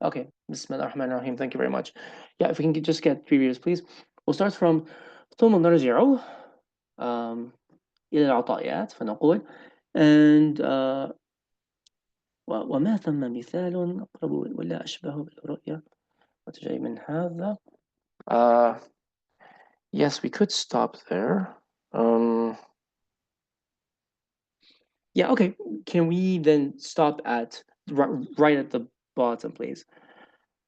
Okay, Bismillah ar-Rahman ar-Rahim. Thank you very much. Yeah, if we can just get previous, please. We'll start from ثم نرجع إلى العطايات فنقول and وما ثم مثال أقرب ولا أشبه بالرؤية وتجي من هذا. Yes, we could stop there. Yeah, okay. Can we then stop at right at the bottom, please?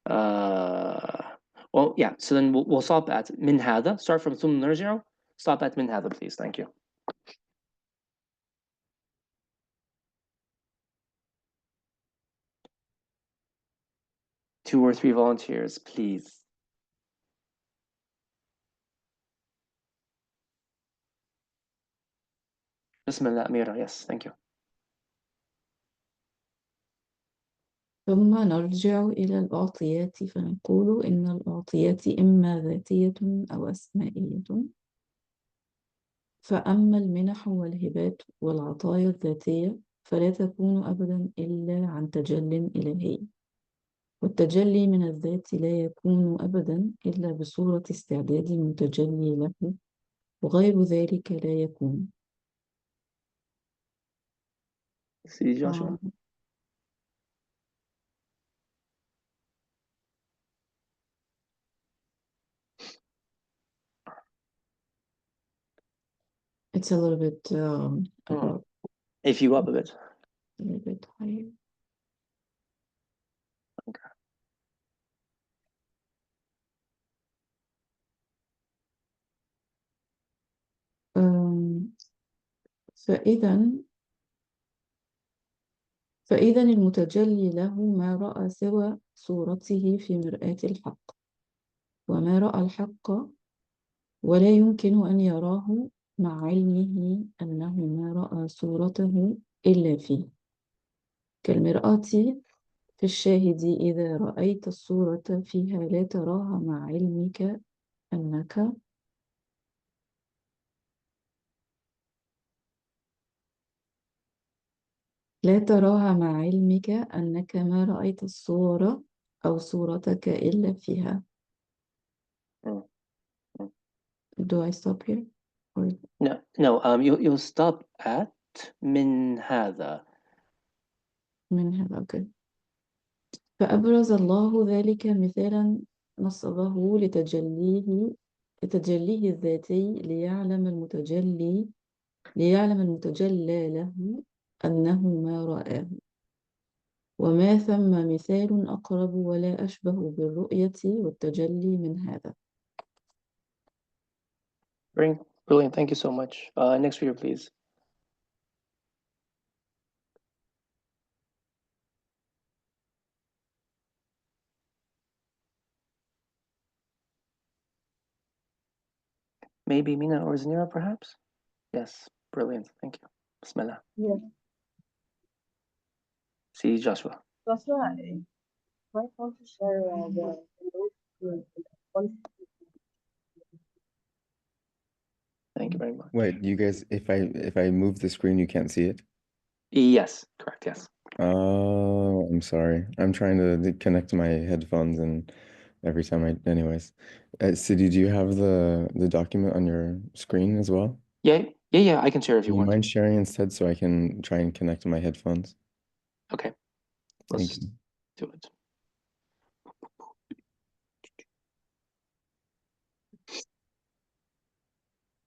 Well, yeah. So then we'll stop at من هذا. Start from ثم نرجع. Stop at من هذا, please. Thank you. 2 or 3 volunteers, please. Bismillah, Amira. Yes, thank you. ثم نرجع إلى الأعطيات فنقول إن الأعطيات إما ذاتية أو أسمائية. فأما المنح والهبات والعطايا الذاتية فلا تكون أبدا إلا عن تجل إلهي، والتجلي من الذات لا يكون أبدا إلا بصورة استعداد المتجلي له، وغير ذلك لا يكون. See, Joshua? It's a little bit above. If you up a bit. A little bit higher. Okay. فإذا المتجلي له ما رأى سوى صورته في مرآة الحق، وما رأى الحق ولا يمكن أن يراه مع علمه أنه ما رأى صورته إلا فيه، كالمرآة في الشاهد إذا رأيت الصورة فيها لا تراها مع علمك أنك ما رأيت الصورة أو صورتك إلا فيها. Do I stop here? Or... No. You'll stop at من هذا. من هذا. Okay. فأبرز الله ذلك مثالا نصبه لتجليه الذاتي ليعلم المتجلى له أنه ما رآه، وما ثم مثال أقرب ولا أشبه بالرؤية والتجلي من هذا. Brilliant. Thank you so much. Next reader, please. Maybe Mina or Zanira, perhaps? Yes, brilliant. Thank you. Bismillah. Yeah. See, Joshua. Joshua, I want to share the Thank you very much. Wait, you guys, if I move the screen, you can't see it? Yes, correct, yes. Oh, I'm sorry. I'm trying to connect my headphones and every time anyways. Sidi, do you have the document on your screen as well? Yeah, I can share if you want. Do you mind sharing instead so I can try and connect my headphones? Okay. Thank you. Do it.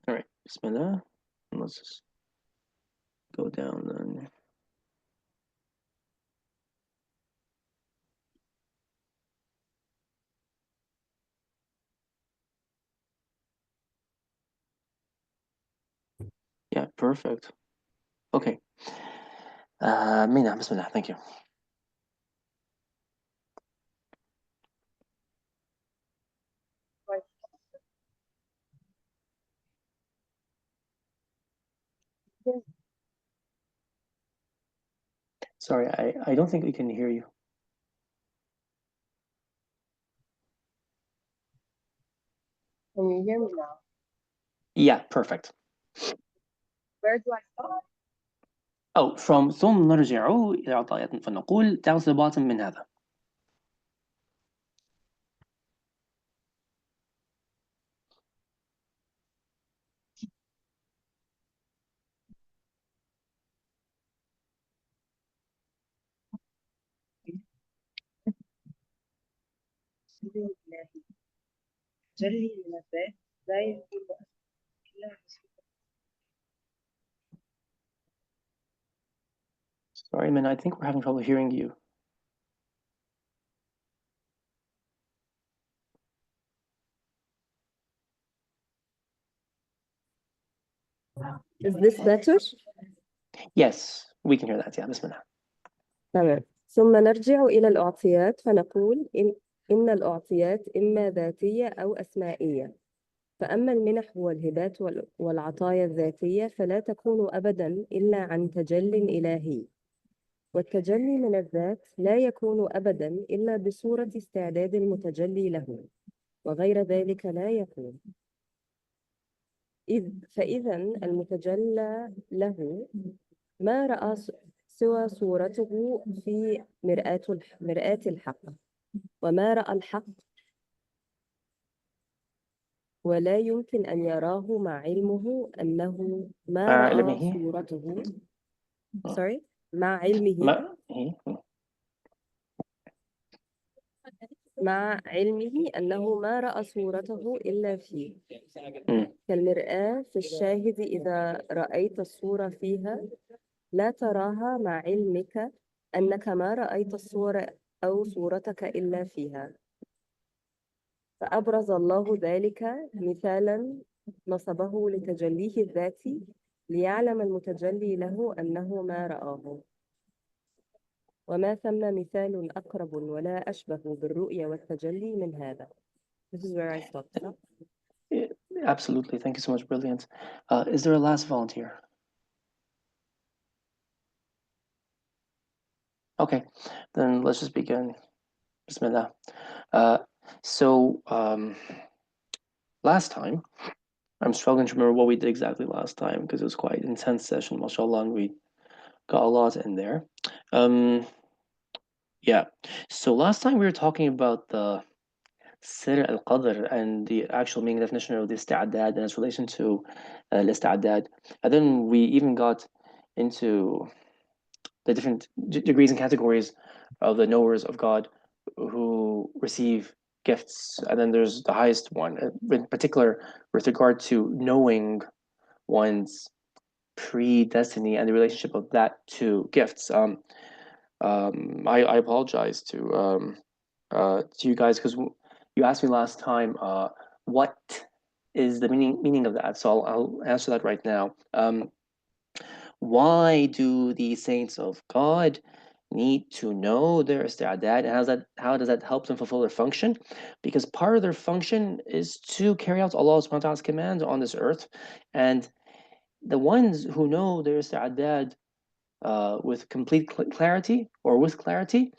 All right, Bismillah. Let's just go down then. Yeah, perfect. Okay. Mina, Bismillah. Thank you. Sorry, I don't think we can hear you. Can you hear me now? Yeah, perfect. Where do I start? Oh, from ثم نرجع إلى عطايات فنقول down to the bottom من هذا. تجلي إلهي. تجلي من الذات لا يكون إلا بصورة. Sorry, man, I think we're having trouble hearing you. Is this better? Yes, we can hear that. Yeah, Bismillah. تمام. ثم نرجع إلى الأعطيات فنقول إن الأعطيات إما ذاتية أو أسمائية. فأما المنح والهبات والعطايا الذاتية فلا تكون أبدا إلا عن تجل إلهي. والتجلي من الذات لا يكون أبدا إلا بصورة استعداد المتجلي له، وغير ذلك لا يكون. فإذا المتجلى له ما رأى سوى صورته في مرآة الحق، وما رأى الحق ولا يمكن أن يراه مع علمه أنه ما رأى علمه. صورته مع علمه أنه ما رأى صورته إلا فيه. كالمرآة في الشاهد إذا رأيت الصورة فيها لا تراها مع علمك أنك ما رأيت الصورة أو صورتك إلا فيها. فأبرز الله ذلك مثالا نصبه لتجليه الذاتي ليعلم المتجلي له أنه ما رآه. وما ثم مثال أقرب ولا أشبه بالرؤية والتجلي من هذا. This is where I stopped. Absolutely. Thank you so much. Brilliant. Is there a last volunteer? Okay, then let's just begin. Bismillah. Last time, I'm struggling to remember what we did exactly last time because it was quite an intense session, mashallah, and we got a lot in there. Yeah, so last time we were talking about the Sir al-Qadr and the actual meaning definition of the isti'adad and its relation to al-isti'adad. And then we even got into the different degrees and categories of the knowers of God who receive gifts. And then there's the highest one, in particular with regard to knowing one's predestiny and the relationship of that to gifts. I apologize to you guys because you asked me last time what is the meaning of that. So I'll answer that right now. Why do the saints of God need to know their isti'adad, and how does that help them fulfill their function? Because part of their function is to carry out Allah subhanahu wa ta'ala's commands on this earth, and the ones who know their isti'adad with complete clarity or with clarity,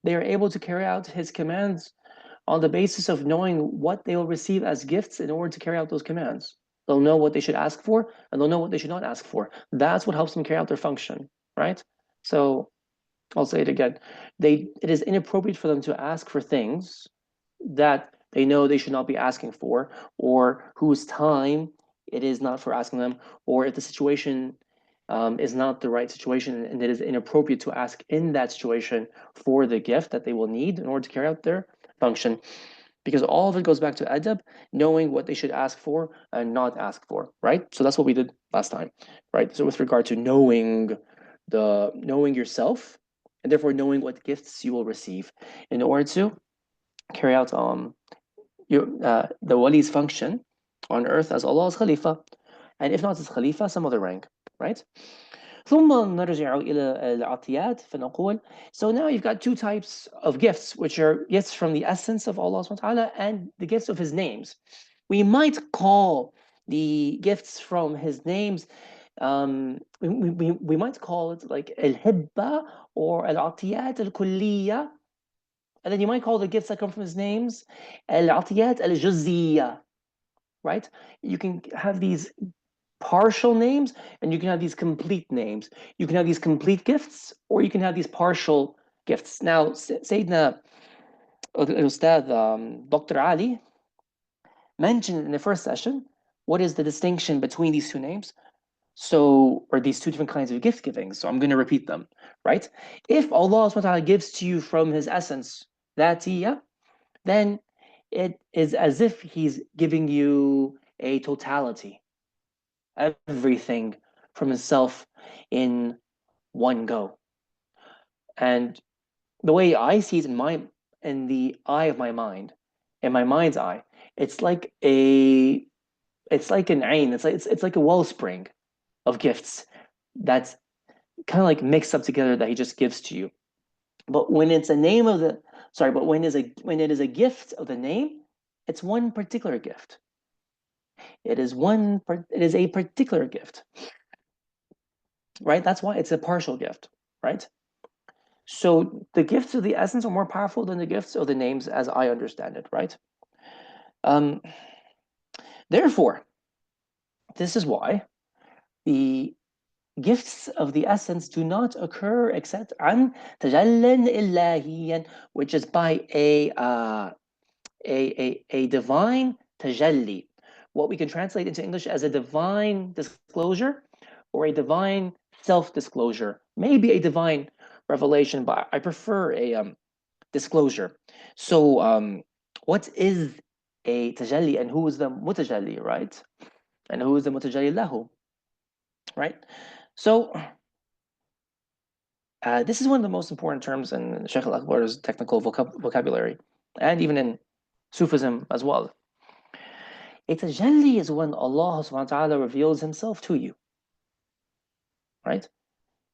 they are able to carry out His commands on the basis of knowing what they will receive as gifts in order to carry out those commands. They'll know what they should ask for, and they'll know what they should not ask for. That's what helps them carry out their function, right? So I'll say it again. It is inappropriate for them to ask for things that they know they should not be asking for, or whose time it is not for asking them, or if the situation is not the right situation and it is inappropriate to ask in that situation for the gift that they will need in order to carry out their function. Because all of it goes back to adab, knowing what they should ask for and not ask for, right? So that's what we did last time, right? So with regard to knowing yourself, and therefore knowing what gifts you will receive in order to carry out the wali's function on earth as Allah's Khalifa, and if not as Khalifa, some other rank, right? ثم نرجع إلى العطيات فنقول. So now you've got two types of gifts, which are gifts from the essence of Allah subhanahu wa ta'ala and the gifts of His names. We might call the gifts from His names, we might call it like al-hibba or al-atiyat al-kulliyya, and then you might call the gifts that come from His names al-atiyat al-juziyya, right? You can have these partial names, and you can have these complete names. You can have these complete gifts, or you can have these partial gifts. Now, Sayyidina Ustad Dr. Ali mentioned in the first session what is the distinction between these two names. So, or these two different kinds of gift giving. So I'm going to repeat them, right? If Allah subhanahu wa ta'ala gives to you from His essence, Dhatiyya, then it is as if he's giving you a totality, everything from himself in one go. And the way I see it in the eye of my mind, in my mind's eye, it's like an ain, it's like a wellspring of gifts that's kind of like mixed up together that he just gives to you. But when it's a name of the sorry, but when it is a gift of the name, it's one particular gift. It is a particular gift. Right? That's why it's a partial gift, right? So the gifts of the essence are more powerful than the gifts of the names as I understand it, right? Um, Therefore, this is why the gifts of the essence do not occur except an tajallan illahiyan, which is by a divine tajalli, what we can translate into English as a divine disclosure or a divine self-disclosure, maybe a divine revelation, but I prefer a disclosure. So what is a tajalli and who is the mutajalli, right? And who is the mutajalli lahu, right? So this is one of the most important terms in Sheikh al-Akbar's technical vocabulary, and even in Sufism as well. A tajalli is when Allah subhanahu wa ta'ala reveals himself to you, right?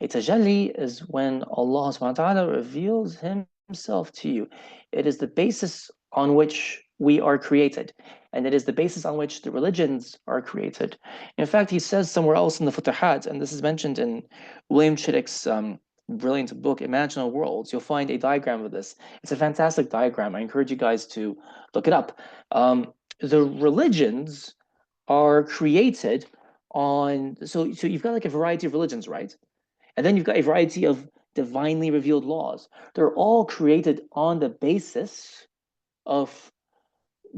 A tajalli is when Allah subhanahu wa ta'ala reveals himself to you. It is the basis on which we are created, and it is the basis on which the religions are created. In fact, he says somewhere else in the Futuhat, and this is mentioned in William Chittick's brilliant book, Imaginal Worlds, you'll find a diagram of this. It's a fantastic diagram. I encourage you guys to look it up. The religions are created on, so you've got like a variety of religions, right? And then you've got a variety of divinely revealed laws. They're all created on the basis of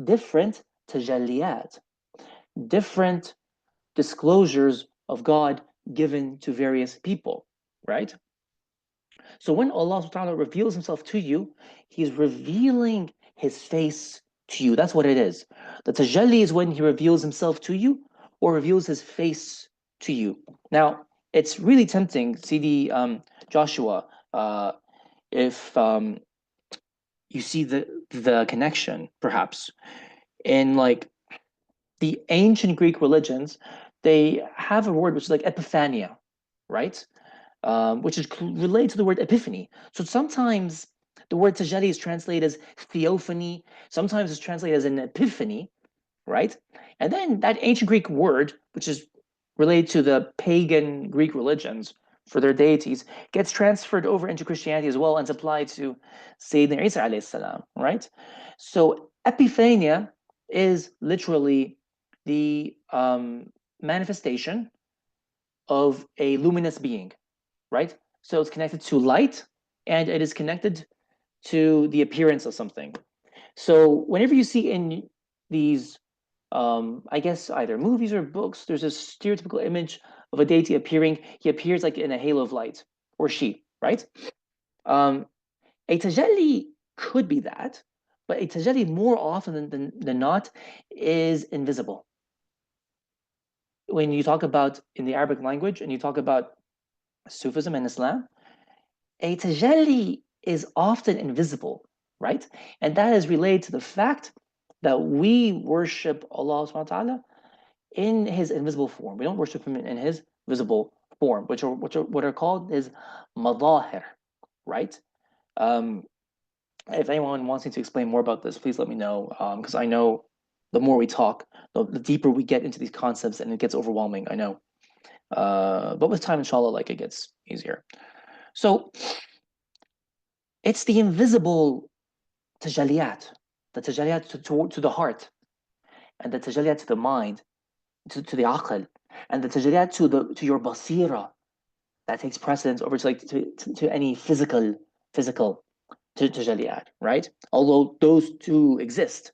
different tajalliyat, different disclosures of God given to various people, right? So when Allah subhanahu wa ta'ala reveals himself to you, he's revealing his face to you. That's what it is. The tajalli is when he reveals himself to you or reveals his face to you. Now, it's really tempting, CD Joshua, if you see the connection, perhaps, in like the ancient Greek religions, they have a word which is like epiphania, right? Which is related to the word epiphany. So sometimes the word tajalli is translated as theophany, sometimes it's translated as an epiphany, right? And then that ancient Greek word, which is related to the pagan Greek religions for their deities, gets transferred over into Christianity as well and is applied to Sayyidina Isa alayhi salam, right? So epiphania is literally the manifestation of a luminous being, right? So it's connected to light and it is connected to the appearance of something. So whenever you see in these, I guess either movies or books, there's a stereotypical image of a deity appearing. He appears like in a halo of light, or she, right? A tajalli could be that, but a tajalli more often than not is invisible. When you talk about in the Arabic language and you talk about Sufism and Islam, a tajalli is often invisible, right? And that is related to the fact that we worship Allah subhanahu wa ta'ala in his invisible form. We don't worship him in his visible form, which are what are called his madahir, right? If anyone wants me to explain more about this, please let me know, because I know the more we talk, the deeper we get into these concepts, and it gets overwhelming. I know, but with time, inshallah, like it gets easier. So it's the invisible tajalliyat, the tajalliyat to the heart, and the tajalliyat to the mind, to the aql, and the tajalliyat to your basira that takes precedence over to any physical tajalliyat, right? Although those two exist.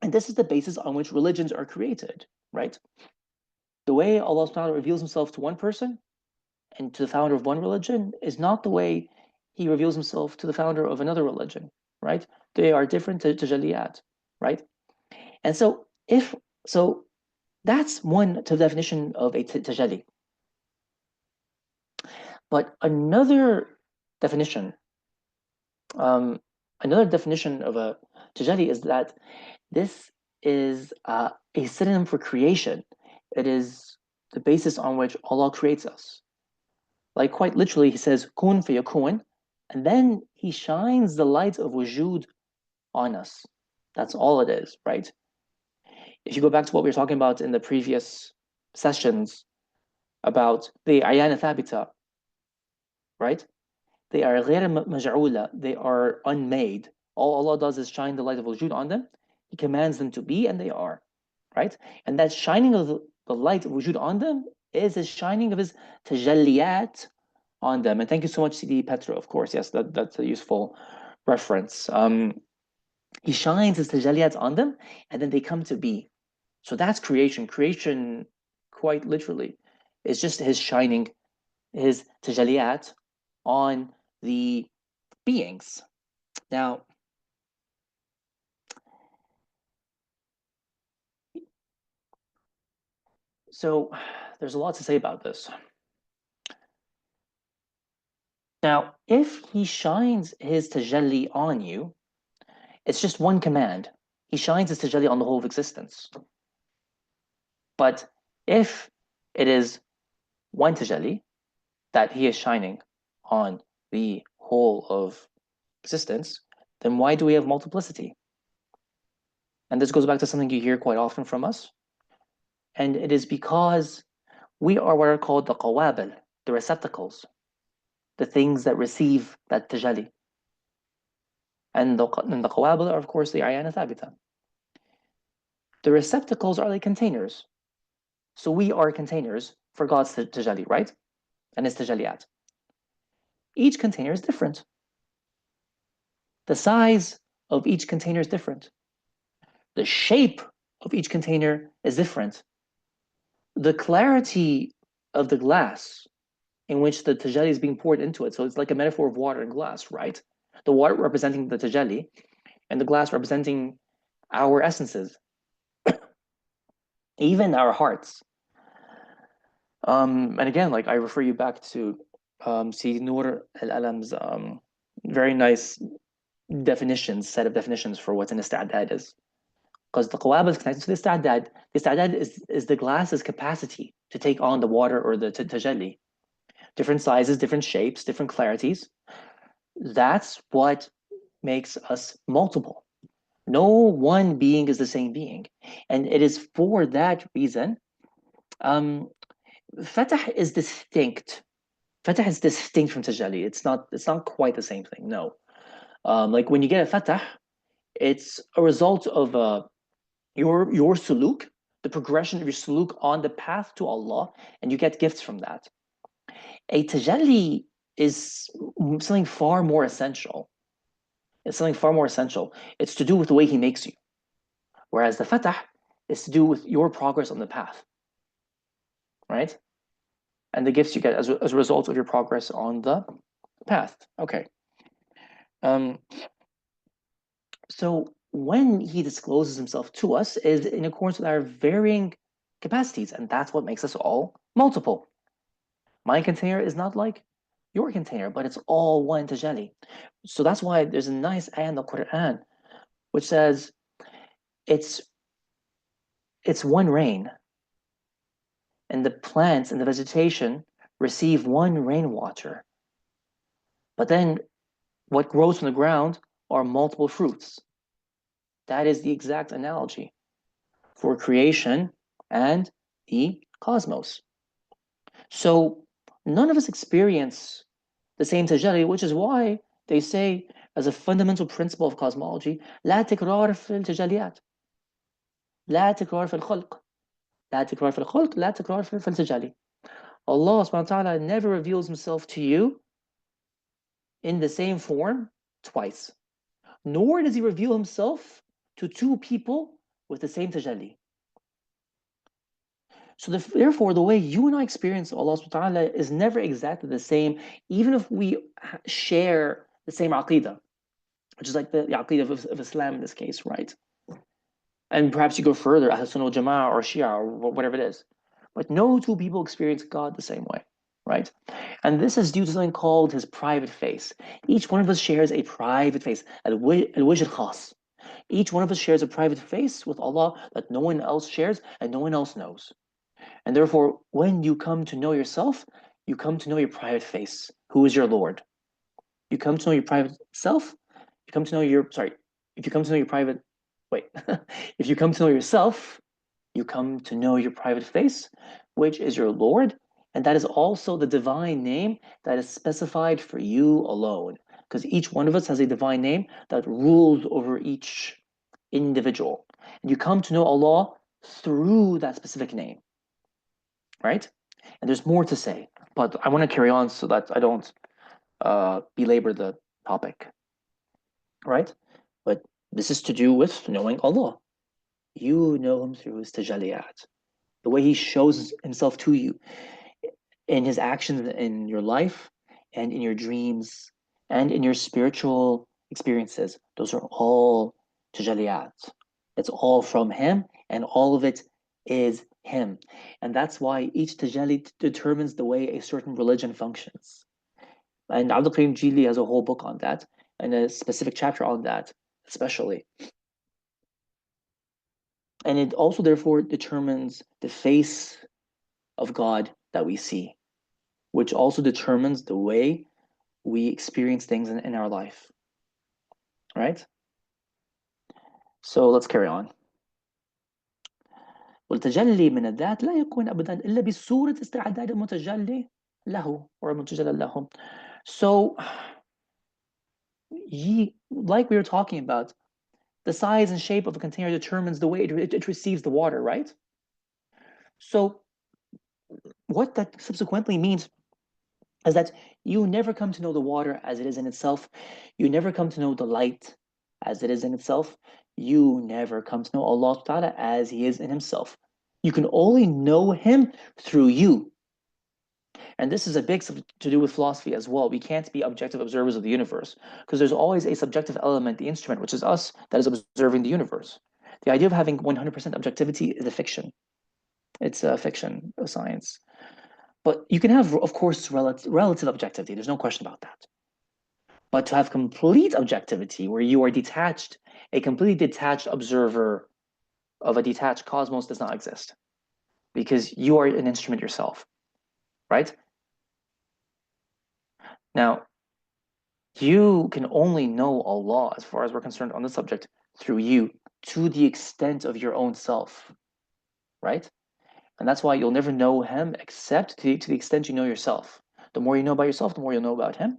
And this is the basis on which religions are created, right? The way Allah subhanahu wa ta'ala reveals himself to one person and to the founder of one religion is not the way he reveals himself to the founder of another religion. right? They are different tajalliyat, right? And so that's one definition of a tajalli. But another definition of a tajalli is that this is a synonym for creation. It is the basis on which Allah creates us. Like quite literally, he says, kun fayakun, and then he shines the light of wujud on us. That's all it is, right? If you go back to what we were talking about in the previous sessions about the ayana thabita, right? They are غير مجعولة, they are unmade. All Allah does is shine the light of wujud on them. He commands them to be, and they are, right? And that shining of the light of wujud on them is a shining of his tajalliyat on them. And thank you so much, CD Petro, of course. Yes, that's a useful reference. He shines his tajalliyat on them, and then they come to be. So that's creation. Creation, quite literally, is just his shining his tajalliyat on the beings. Now, so there's a lot to say about this. Now, if he shines his tajalli on you, it's just one command. He shines his tajalli on the whole of existence. But if it is one tajalli that he is shining on the whole of existence, then why do we have multiplicity? And this goes back to something you hear quite often from us. And it is because we are what are called the qawabil, the receptacles, the things that receive that tajalli. And the qawabil are, of course, the ayana thabita. The receptacles are like containers. So we are containers for God's tajalli, right? And his tajalliyat. Each container is different. The size of each container is different. The shape of each container is different. The clarity of the glass in which the tajalli is being poured into it. So it's like a metaphor of water and glass, right? The water representing the tajalli and the glass representing our essences, even our hearts. And again, like I refer you back to Sayyid Nur al-Alam's very nice set of definitions for what an ista'dad is. Because the qawab is connected to the ista'dad. The ista'dad is the glass's capacity to take on the water or the tajalli. Different sizes, different shapes, different clarities. That's what makes us multiple. No one being is the same being. And it is for that reason, Fatah is distinct. Fatah is distinct from Tajalli. It's not quite the same thing, no. Like when you get a Fatah, it's a result of your suluk, the progression of your suluk on the path to Allah, and you get gifts from that. A Tajalli is something far more essential. It's something far more essential. It's to do with the way he makes you. Whereas the Fatah is to do with your progress on the path, right? And the gifts you get as a result of your progress on the path. Okay. So when he discloses himself to us is in accordance with our varying capacities, and that's what makes us all multiple. My container is not like your container, but it's all one tajalli. So that's why there's a nice ayah in the Quran which says it's one rain, and the plants and the vegetation receive one rainwater. But then what grows from the ground are multiple fruits. That is the exact analogy for creation and the cosmos. So none of us experience the same tajalli, which is why they say, as a fundamental principle of cosmology, لا تكرار في التجليات. لا تكرار في الخلق. لا تكرار في الخلق. لا تكرار في التجلي. Allah subhanahu wa ta'ala never reveals himself to you in the same form twice. Nor does he reveal himself to two people with the same tajalli. So therefore, the way you and I experience Allah subhanahu wa ta'ala is never exactly the same, even if we share the same aqidah. which is like the Aqeedah of Islam in this case, right? And perhaps you go further, Ahl Sunnah wal Jama'ah or Shia or whatever it is. But no two people experience God the same way, right? And this is due to something called his private face. Each one of us shares a private face, al-wajh al-khas. Each one of us shares a private face with Allah that no one else shares and no one else knows. And therefore, when you come to know yourself, you come to know your private face, who is your Lord. You come to know your private self, you come to know your, sorry, if you come to know your private, wait, if you come to know yourself, you come to know your private face, which is your Lord, and that is also the divine name that is specified for you alone. Because each one of us has a divine name that rules over each individual. And you come to know Allah through that specific name, right? And there's more to say, but I want to carry on so that I don't belabor the topic, right? But this is to do with knowing Allah. You know Him through His tajalliyat, the way He shows Himself to you in His actions in your life and in your dreams and in your spiritual experiences. Those are all tajalliyat. It's all from Him, and all of it is Him. And that's why each tajalli determines the way a certain religion functions. And Abdul Qayyim Jili has a whole book on that and a specific chapter on that, especially. And it also, therefore, determines the face of God that we see, which also determines the way we experience things in our life. Right? So let's carry on. والتجلي من الذات لا يكون أبدا إلا بصورة استعداد المتجلي له or المتجلى له. So, like we were talking about, the size and shape of a container determines the way it receives the water, right? So what that subsequently means is that you never come to know the water as it is in itself. You never come to know the light as it is in itself. You never come to know Allah Ta'ala as He is in Himself. You can only know Him through you. And this is a big to do with philosophy as well. We can't be objective observers of the universe because there's always a subjective element, the instrument, which is us, that is observing the universe. The idea of having 100% objectivity is a fiction. It's a fiction of science. But you can have, of course, relative objectivity. There's no question about that. But to have complete objectivity, where you are detached, a completely detached observer of a detached cosmos does not exist. Because you are an instrument yourself, right? Now, you can only know Allah, as far as we're concerned on the subject, through you, to the extent of your own self, right? And that's why you'll never know Him except to the extent you know yourself. The more you know about yourself, the more you'll know about Him.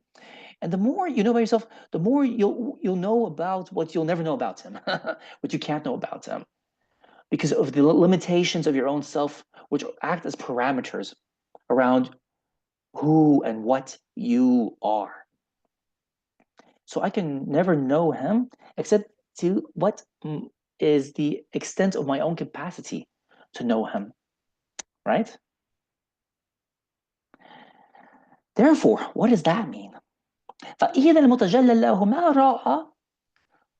And the more you know about yourself, the more you'll know about what you'll never know about Him, what you can't know about Him, because of the limitations of your own self, which act as parameters around who and what you are. So I can never know Him except to what is the extent of my own capacity to know Him, right? Therefore, what does that mean? فإذا المتجلى له ما رأى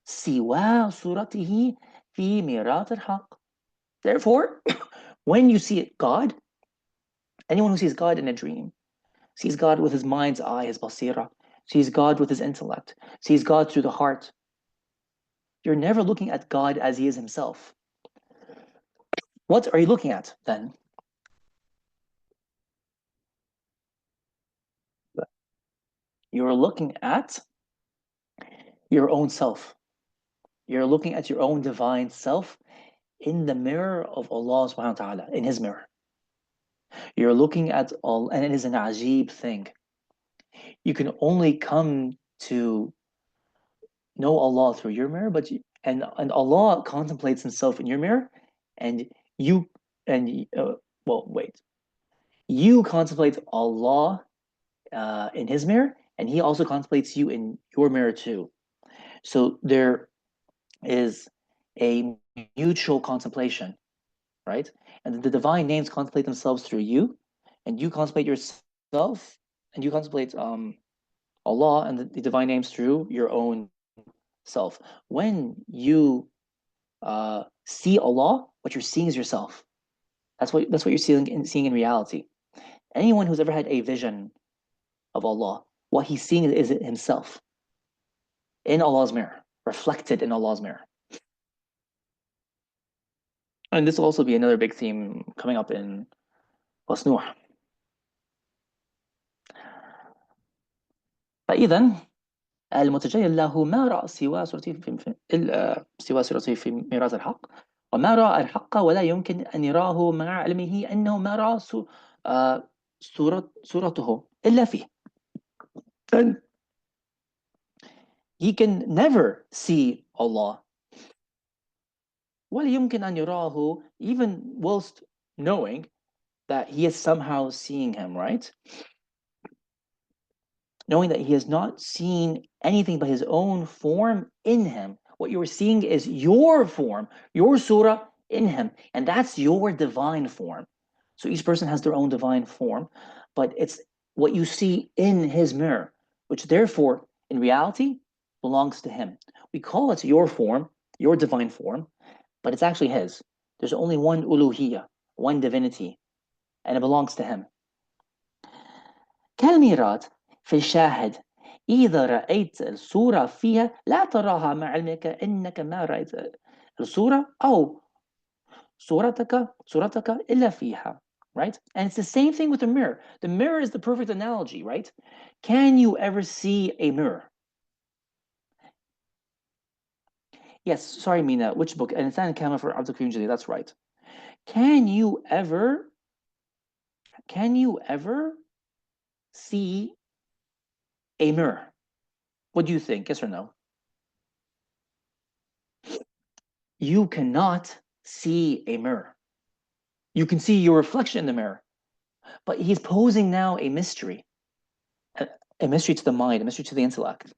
سوى صورته في ميراث الحق. Therefore, when you see God, anyone who sees God in a dream, sees God with his mind's eye, his basira, sees God with his intellect, sees God through the heart, you're never looking at God as He is Himself. What are you looking at then? You're looking at your own self. You're looking at your own divine self in the mirror of Allah subhanahu wa ta'ala, in His mirror. You're looking at all, and it is an ajib thing. You can only come to know Allah through your mirror, but and Allah contemplates Himself in your mirror, and you you contemplate Allah in His mirror, and He also contemplates you in your mirror too. So there is a mutual contemplation, right? And the divine names contemplate themselves through you, and you contemplate yourself, and you contemplate Allah and the divine names through your own self. When you see Allah, what you're seeing is yourself. That's what you're seeing in reality. Anyone who's ever had a vision of Allah, what he's seeing is himself in Allah's mirror, reflected in Allah's mirror. And this will also be another big theme coming up in فصوص. فإذا المتجلي له ما رأى سوى صورته في ميراث الحق، وما رأى الحق ولا يمكن أن يراه مع علمه أنه ما رأى صورته إلا فيه. Then he can never see Allah. ولا يمكن أن يراه, even whilst knowing that he is somehow seeing him, right? Knowing that he has not seen anything but his own form in him. What you are seeing is your form, your surah in him, and that's your divine form. So each person has their own divine form, but it's what you see in his mirror, which therefore, in reality, belongs to him. We call it your form, your divine form, but it's actually his. There's only one uluhiyya, one divinity, and it belongs to him. كالميراث في الشاهد، إذا رأيت الصورة فيها لا تراها مع علمك إنك ما رأيت الصورة أو صورتك إلا فيها. Right? And it's the same thing with the mirror. The mirror is the perfect analogy, right? Can you ever see a mirror? Yes, sorry, Mina, which book? And it's al-Hikam for Abdul Jali, that's right. Can you ever see a mirror? What do you think? Yes or no? You cannot see a mirror. You can see your reflection in the mirror, but he's posing now a mystery to the mind, a mystery to the intellect.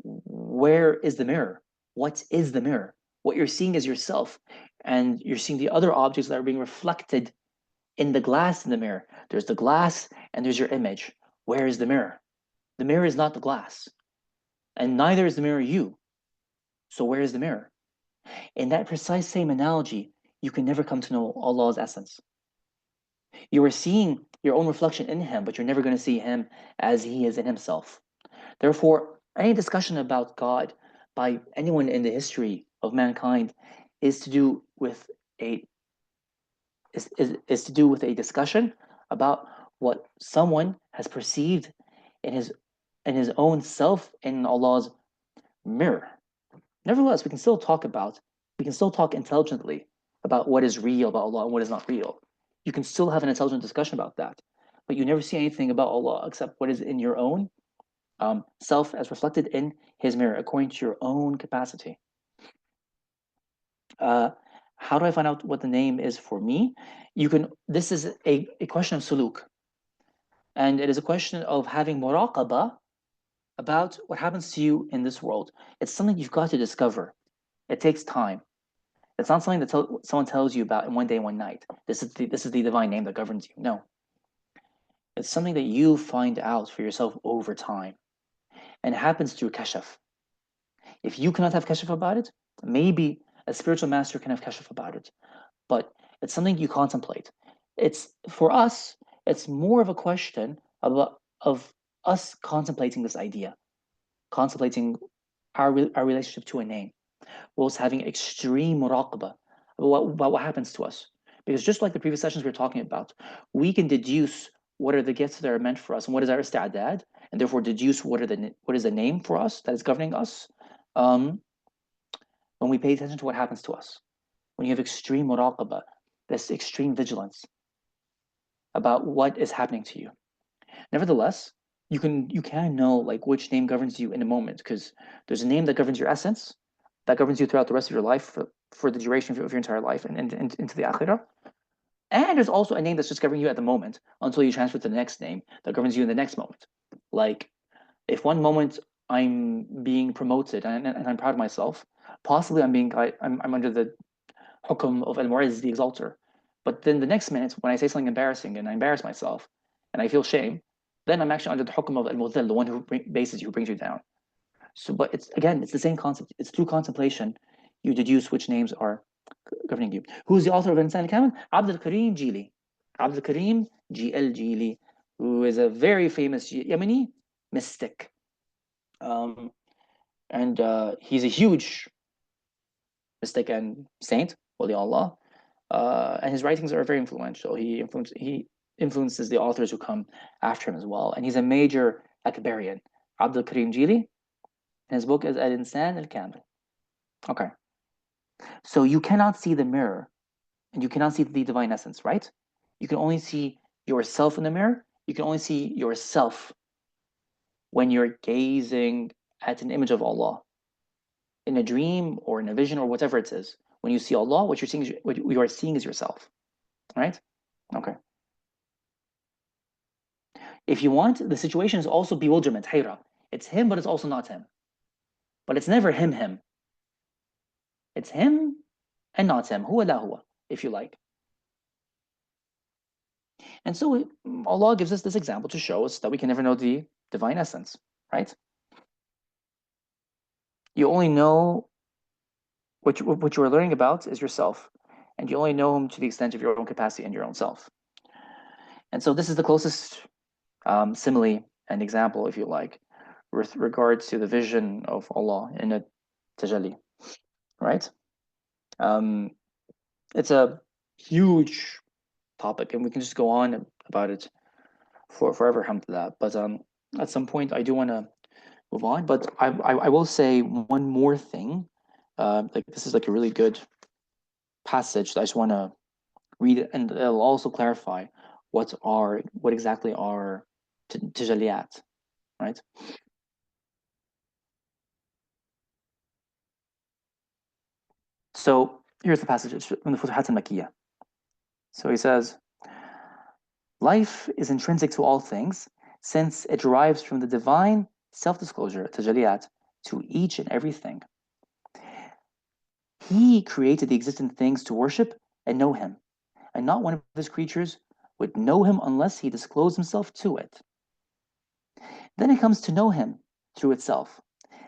Where is the mirror? What is the mirror? What you're seeing is yourself, and you're seeing the other objects that are being reflected in the glass in the mirror. There's the glass and there's your image. Where is the mirror? The mirror is not the glass, and neither is the mirror you. So where is the mirror? In that precise same analogy, you can never come to know Allah's essence. You are seeing your own reflection in him, but you're never going to see him as he is in himself. Therefore, any discussion about God by anyone in the history of mankind is to do with a discussion about what someone has perceived in his own self in Allah's mirror. Nevertheless, we can still talk intelligently about what is real about Allah and what is not real. You can still have an intelligent discussion about that, but you never see anything about Allah except what is in your own self as reflected in his mirror according to your own capacity. How do I find out what the name is for me? This is a question of suluk, and it is a question of having muraqabah about what happens to you in this world. It's something you've got to discover. It takes time. It's not something that someone tells you about in one day, one night. This is the divine name that governs you. No. It's something that you find out for yourself over time. And it happens through kashaf. If you cannot have kashaf about it, maybe a spiritual master can have kashaf about it. But it's something you contemplate. For us, it's more of a question of us contemplating this idea, contemplating our relationship to a name, whilst having extreme muraqabah about what happens to us. Because just like the previous sessions we were talking about, we can deduce what are the gifts that are meant for us and what is our ista'dad, and therefore deduce what is the name for us that is governing us when we pay attention to what happens to us. When you have extreme muraqabah, this extreme vigilance about what is happening to you. Nevertheless, you can know like which name governs you in a moment, because there's a name that governs your essence, that governs you throughout the rest of your life for the duration of your entire life and into the akhirah. And there's also a name that's just governing you at the moment until you transfer to the next name that governs you in the next moment. Like if one moment I'm being promoted and I'm proud of myself, possibly I'm under the Hukm of al-Mu'izz, the exalter. But then the next minute, when I say something embarrassing and I embarrass myself and I feel shame, then I'm actually under the Hukm of al-Mudhill, the one who brings you down. So, but it's the same concept. It's through contemplation you deduce which names are governing you. Who's the author of Insan al-Kamil? Abdul-Karim Jili. Abdul-Karim Jili, who is a very famous Yemeni mystic. And he's a huge mystic and saint, Wali Allah. And his writings are very influential. He influences the authors who come after him as well. And he's a major Akbarian. Abdul Karim Jili, and his book is Al-Insan al-Kamil. Okay. So you cannot see the mirror and you cannot see the divine essence, right? You can only see yourself in the mirror. You can only see yourself when you're gazing at an image of Allah in a dream or in a vision or whatever it is. When you see Allah, what you are seeing is yourself, right? Okay. If you want, the situation is also bewilderment, hayra. It's him, but it's also not him. But it's never him. It's him and not him. Huwa la huwa, if you like. And so Allah gives us this example to show us that we can never know the divine essence, right? You only know what you are learning about is yourself, and you only know him to the extent of your own capacity and your own self. And so this is the closest simile and example, if you like, with regards to the vision of Allah in a tajalli, right? It's a huge topic, and we can just go on about it for forever, alhamdulillah. But at some point, I do want to move on. But I will say one more thing. Like this is like a really good passage that I just want to read it, and it'll also clarify what exactly are tajalliyat, right? So here's the passage from the Futuhat al-Makkiyah. So he says, life is intrinsic to all things, since it derives from the divine self-disclosure, tajalliyat, to each and everything. He created the existent things to worship and know him, and not one of his creatures would know him unless he disclosed himself to it. Then it comes to know him through itself,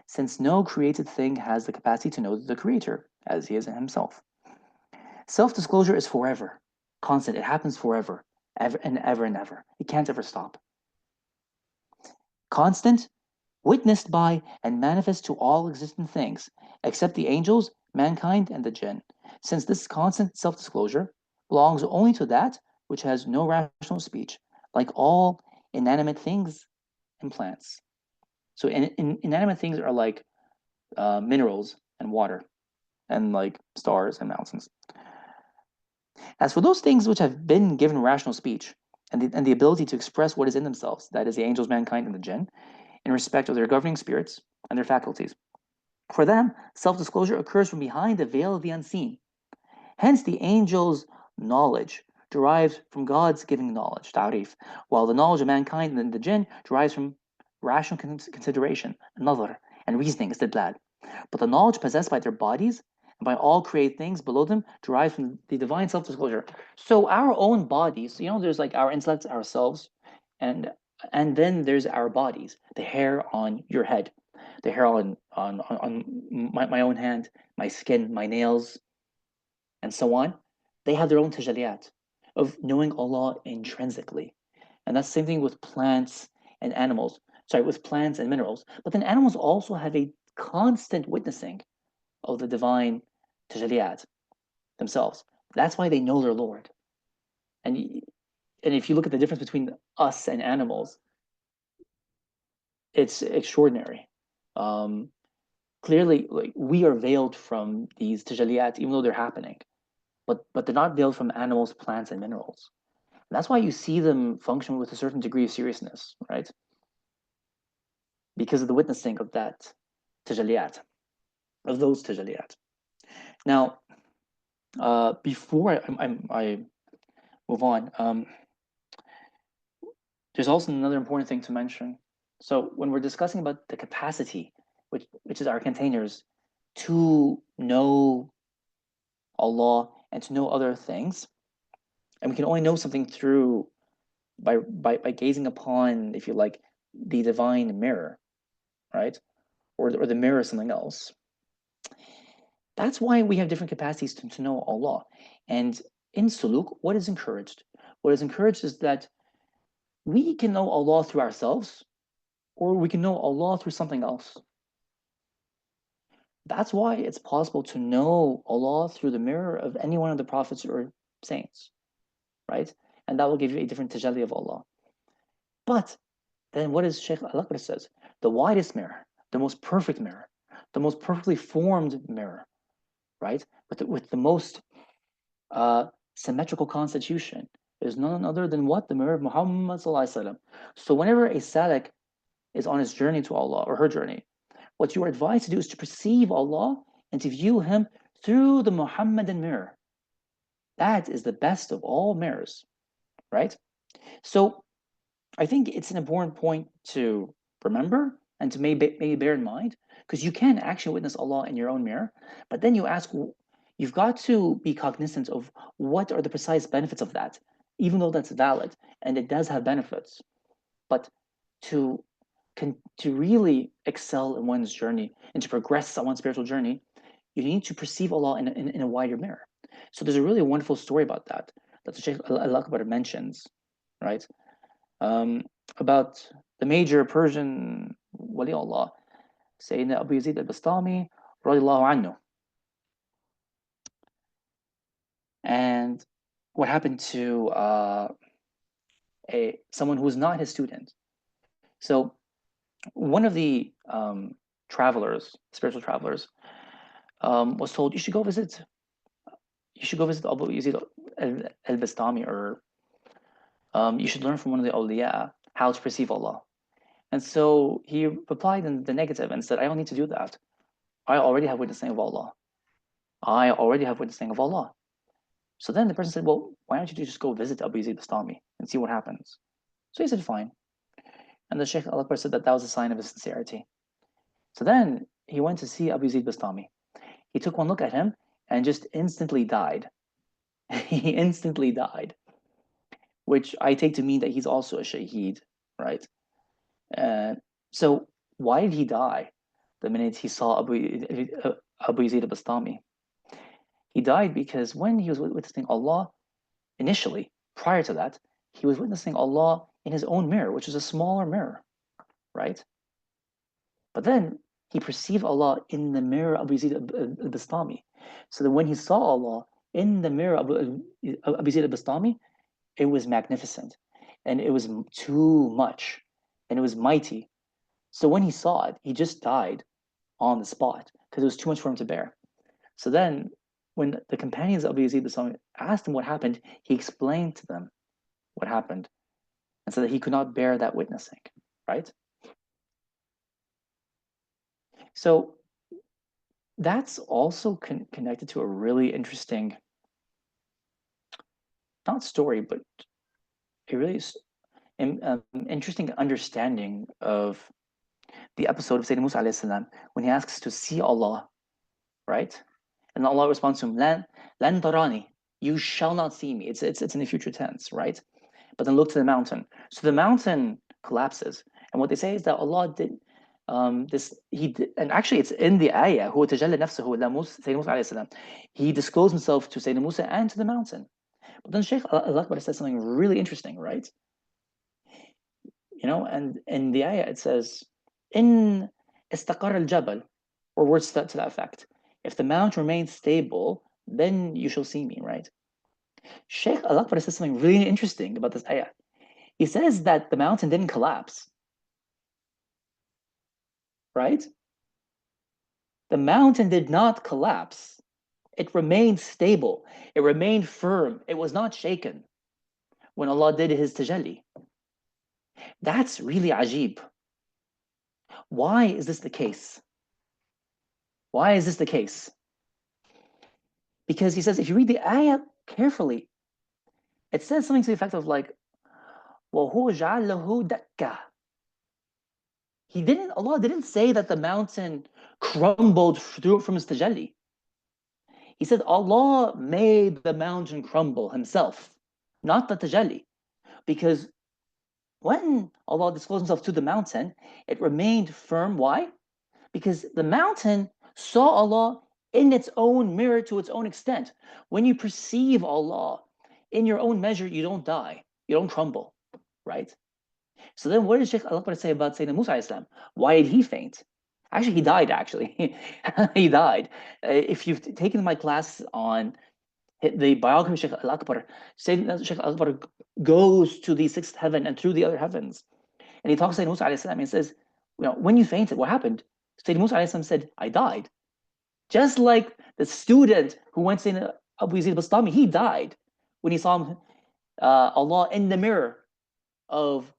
since no created thing has the capacity to know the creator, as he is himself. Self-disclosure is forever, constant. It happens forever, ever and ever and ever. It can't ever stop. Constant, witnessed by and manifest to all existent things, except the angels, mankind, and the jinn, since this constant self-disclosure belongs only to that which has no rational speech, like all inanimate things and plants. So inanimate things are like minerals and water, and like stars and mountains. As for those things which have been given rational speech and the ability to express what is in themselves, that is the angels, mankind, and the jinn, in respect of their governing spirits and their faculties, for them, self-disclosure occurs from behind the veil of the unseen. Hence, the angel's knowledge derives from God's giving knowledge, ta'rif, while the knowledge of mankind and the jinn derives from rational consideration, nazar, and reasoning, istidlal. But the knowledge possessed by their bodies and by all created things below them derives from the divine self-disclosure. So our own bodies, there's like our intellect, ourselves, and then there's our bodies, the hair on your head, the hair on my own hand, my skin, my nails, and so on. They have their own tajalliyat of knowing Allah intrinsically. And that's the same thing with plants and animals. Sorry, with plants and minerals. But then animals also have a constant witnessing of the divine tajalliyat themselves. That's why they know their Lord. And if you look at the difference between us and animals, it's extraordinary. Clearly, like we are veiled from these tajalliyat, even though they're happening, but they're not veiled from animals, plants, and minerals. And that's why you see them function with a certain degree of seriousness, right? Because of the witnessing of that tajalliyat, of those tajalliyat. Now, before I move on, there's also another important thing to mention. So when we're discussing about the capacity, which is our containers, to know Allah and to know other things, and we can only know something through by gazing upon, if you like, the divine mirror, right? or the mirror is something else. That's why we have different capacities to know Allah. And in suluk, what is encouraged? What is encouraged is that we can know Allah through ourselves, or we can know Allah through something else. That's why it's possible to know Allah through the mirror of any one of the prophets or saints, right? And that will give you a different tajalli of Allah. But then what does Shaykh al-Akbar says? The widest mirror, the most perfect mirror, the most perfectly formed mirror, right? With the most symmetrical constitution is none other than what? The mirror of Muhammad sallallahu alaihi wasallam. So whenever a salik is on his journey to Allah or her journey, what you are advised to do is to perceive Allah and to view Him through the Muhammadan mirror. That is the best of all mirrors, right? So I think it's an important point to remember and to maybe bear in mind, because you can actually witness Allah in your own mirror, but then you've got to be cognizant of what are the precise benefits of that, even though that's valid and it does have benefits. But to really excel in one's journey and to progress on one's spiritual journey, you need to perceive Allah in a wider mirror. So there's a really wonderful story about that the Shaykh al-Akbar mentions, right? About the major Persian wali Allah, Sayyidina Abu Yazid al-Bastami, radiallahu anhu. And what happened to someone who was not his student. So one of the travelers, spiritual travelers, was told, you should go visit Abu Yazid al-Bastami, or you should learn from one of the awliya how to perceive Allah. And so he replied in the negative and said, I don't need to do that. I already have witnessing of Allah. I already have witnessing of Allah. So then the person said, well, why don't you just go visit Abu Yazid al-Bastami and see what happens? So he said, fine. And the Shaykh al-Akbar said that was a sign of his sincerity. So then he went to see Abu Yazid al-Bastami. He took one look at him and just instantly died. He instantly died, which I take to mean that he's also a shaheed, right? So why did he die the minute he saw Abu Yazid al-Bastami? He died because when he was witnessing Allah initially, prior to that, he was witnessing Allah in his own mirror, which is a smaller mirror, right? But then he perceived Allah in the mirror of Abu Yazid al-Bastami. So that when he saw Allah in the mirror of Abu Yazid al-Bastami, it was magnificent, and it was too much, and it was mighty. So when he saw it, he just died on the spot because it was too much for him to bear. So then when the companions of Abu Yazid al-Bastami asked him what happened, he explained to them what happened and said that he could not bear that witnessing, right? So that's also connected to a really interesting, not story, but a really interesting understanding of the episode of Sayyidina Musa alayhi salam when he asks to see Allah, right? And Allah responds to him, Lan tarani, you shall not see me. It's in the future tense, right? But then look to the mountain. So the mountain collapses. And what they say is that Allah did this, he did, and actually it's in the ayah, هو تجلى نفسه إلى Sayyidina Musa alayhi salam. He disclosed himself to Sayyidina Musa and to the mountain. But then Shaykh al-Akbar says something really interesting, right? You know, and in the ayah it says, in istaqar al-jabal, or words to that effect. If the mountain remains stable, then you shall see me, right? Shaykh al-Akbar says something really interesting about this ayah. He says that the mountain didn't collapse, right? The mountain did not collapse. It remained stable. It remained firm. It was not shaken when Allah did His tajalli. That's really ajib. Why is this the case? Why is this the case? Because he says, if you read the ayah carefully, it says something to the effect of like, وَهُوَ جَعَلَهُ دَكَّةً. Allah didn't say that the mountain crumbled from His tajalli. He said Allah made the mountain crumble Himself, not the tajalli. Because when Allah disclosed Himself to the mountain, it remained firm. Why? because the mountain saw Allah in its own mirror to its own extent. When you perceive Allah in your own measure, you don't die, you don't crumble, right? So then what did Sheikh al-Akbar say about Sayyidina Musa alayhi salam? Why did he faint? Actually, he died, actually. He died. If you've taken my class on the biography of Sheikh al-Akbar, Sayyidina Sheikh al-Akbar goes to the sixth heaven and through the other heavens. And he talks to Sayyidina Musa alayhi salam and says, when you fainted, what happened? Sayyidina Musa alayhi salam said, I died. Just like the student who went to Sayyidina Abu Yazid al-Bastami, he died when he saw him, Allah in the mirror of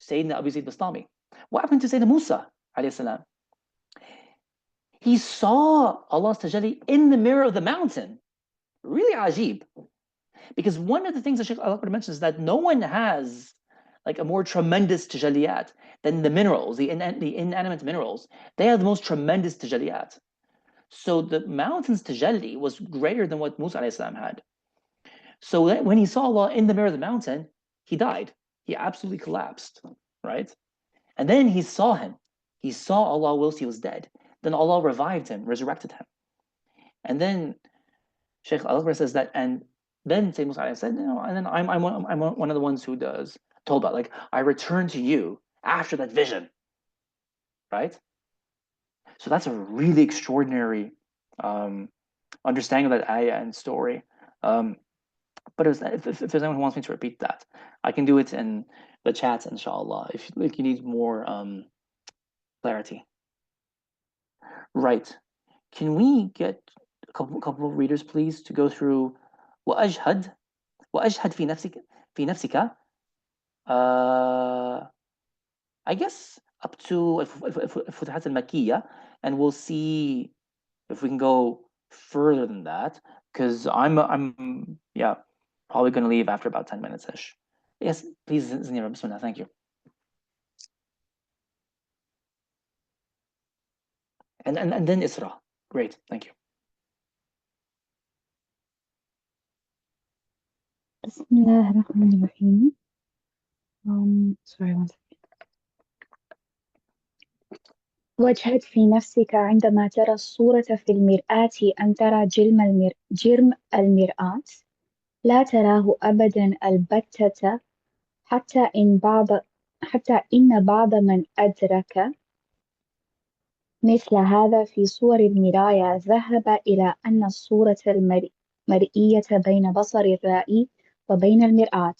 Sayyidina Abu Yazid al-Bastami. What happened to Sayyidina Musa alayhi salam? He saw Allah's tajalli in the mirror of the mountain. Really ajib. Because one of the things that Shaykh al-Akbar mentions is that no one has like a more tremendous tajalliyat than the minerals, the inanimate minerals. They have the most tremendous tajalliyat. So the mountain's tajalli was greater than what Musa alayhi salam had. So when he saw Allah in the mirror of the mountain, he died. He absolutely collapsed, right? And then he saw him. He saw Allah whilst he was dead. Then Allah revived him, resurrected him. And then Shaykh al-Akbar says that, and then Sayyid Musa said, and then I'm one of the ones who does Tawbah, like I return to you after that vision, right? So that's a really extraordinary understanding of that ayah and story. But if there's anyone who wants me to repeat that, I can do it in the chats, inshallah, if you need more clarity. Right. Can we get a couple of readers, please, to go through وأجهد في نفسك I guess up to الفتوحات المكية, and we'll see if we can go further than that, because I'm probably going to leave after about 10 minutes ish. Yes, please, Zanira, bismillah, thank you. And then Isra. Great, thank you. بسم الله الرحمن الرحيم. Sorry, one second. واجهد في نفسك عندما ترى الصورة في المرآة أن ترى جرم المرآة، لا تراه أبدا البتة، حتى إن بعض من أدرك مثل هذا في صور المراية ذهب إلى أن الصورة المرئية بين بصر الرائي وبين المرآة.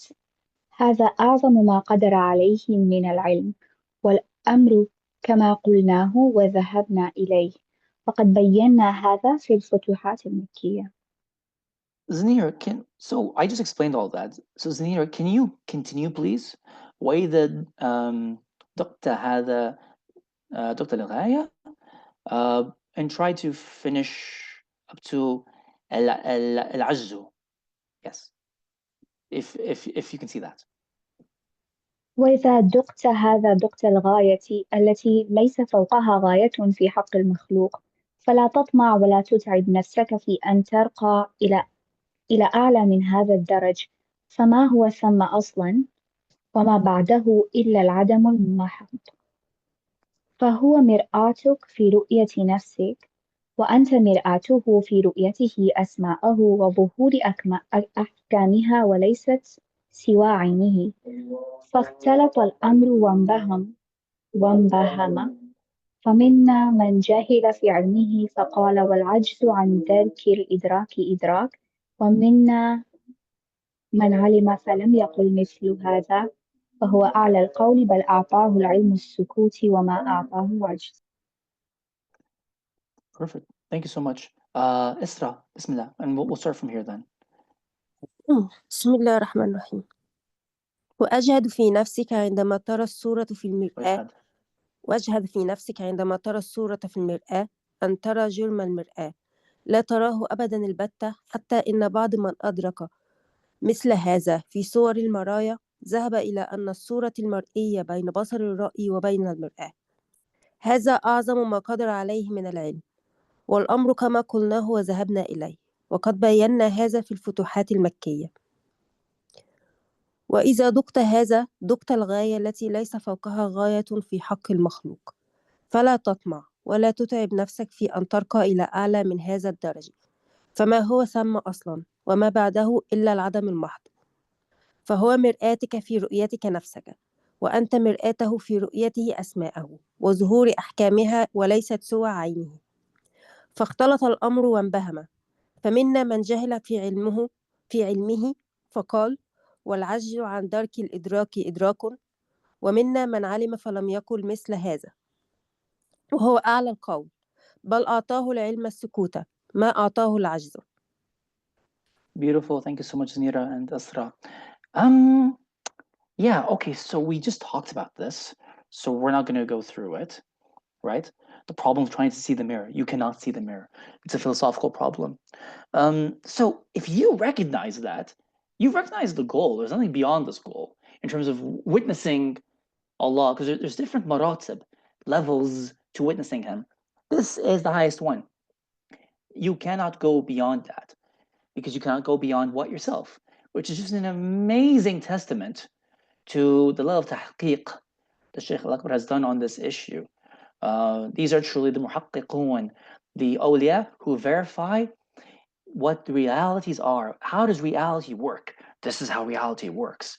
هذا أعظم ما قدر عليه من العلم، والأمر كما قلناه وذهبنا إليه، وقد بينا هذا في الفتوحات المكية. Zanira, so I just explained all that. So Zanira, can you continue, please? وإذا دقت هذا دقت الغاية, and try to finish up to العجز. Yes, if you can see that. وإذا دقت هذا دقت الغاية التي ليس فوقها غاية في حق المخلوق، فلا تطمع ولا تتعب نفسك في أن ترقى إلى أعلى من هذا الدرج، فما هو ثم أصلا وما بعده إلا العدم المحض. فهو مرآتك في رؤية نفسك، وأنت مرآته في رؤيته أسماءه وظهور أحكامها، وليست سوى عينه. فاختلط الأمر وانبهم، فمنا من جهل في علمه فقال والعجز عن ذلك الإدراك إدراك، ومنا من علم فلم يقل مثل هذا، فهو أعلى القول، بل أعطاه العلم السكوت وما أعطاه عجز. Perfect. Thank you so much. Isra, bismillah, and we'll start from here then. بسم الله الرحمن الرحيم. وأجهد في نفسك عندما ترى الصورة في المرآة واجهد في نفسك عندما ترى الصورة في المرآة أن ترى جرم المرآة، لا تراه أبدا البتة، حتى إن بعض من أدرك مثل هذا في صور المرايا ذهب إلى أن الصورة المرئية بين بصر الرأي وبين المرآة. هذا أعظم ما قدر عليه من العلم، والأمر كما قلناه وذهبنا إليه، وقد بينا هذا في الفتوحات المكية. وإذا دقت هذا دقت الغاية التي ليس فوقها غاية في حق المخلوق، فلا تطمع ولا تتعب نفسك في أن ترقى إلى أعلى من هذا الدرجة، فما هو ثم أصلا وما بعده إلا العدم المحض، فهو مرآتك في رؤيتك نفسك، وأنت مرآته في رؤيته أسماءه وظهور أحكامها وليست سوى عينه. فاختلط الأمر وانبهم، فمنا من جهل في علمه فقال والعجز عن درك الإدراك إدراك، ومنا من علم فلم يقل مثل هذا، وهو أعلى القول، بل أعطاه العلم السكوت ما أعطاه العجز. Beautiful. Thank you so much, Zanira and Asra. Yeah, okay, so we just talked about this, so we're not going to go through it, right? The problem of trying to see the mirror. You cannot see the mirror. It's a philosophical problem. So if you recognize that, you recognize the goal. There's nothing beyond this goal in terms of witnessing Allah, because there's different maratib, levels to witnessing Him. This is the highest one. You cannot go beyond that because you cannot go beyond what yourself, which is just an amazing testament to the level of tahqiq that Shaykh al-Akbar has done on this issue. These are truly the muhaqqiqun, the awliya who verify what the realities are. How does reality work? This is how reality works.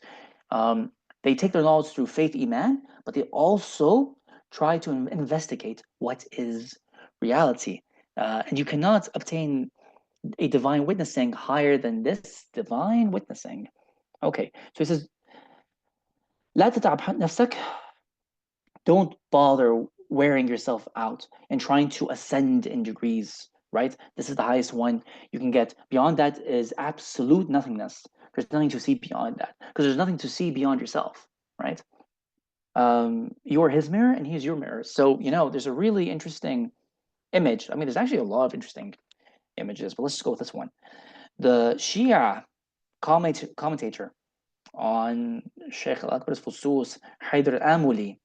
They take their knowledge through faith, iman, but they also try to investigate what is reality. And you cannot obtain a divine witnessing higher than this divine witnessing. Okay, so he says, لا تتعب نفسك. Don't bother wearing yourself out and trying to ascend in degrees, right? This is the highest one you can get. Beyond that is absolute nothingness. There's nothing to see beyond that because there's nothing to see beyond yourself, right? You're his mirror and he's your mirror. So, there's a really interesting image. I mean, there's actually a lot of interesting images, but let's just go with this one. The Shia commentator on Sheikh al-Akbar's Fusus, Haydar al-Amuli,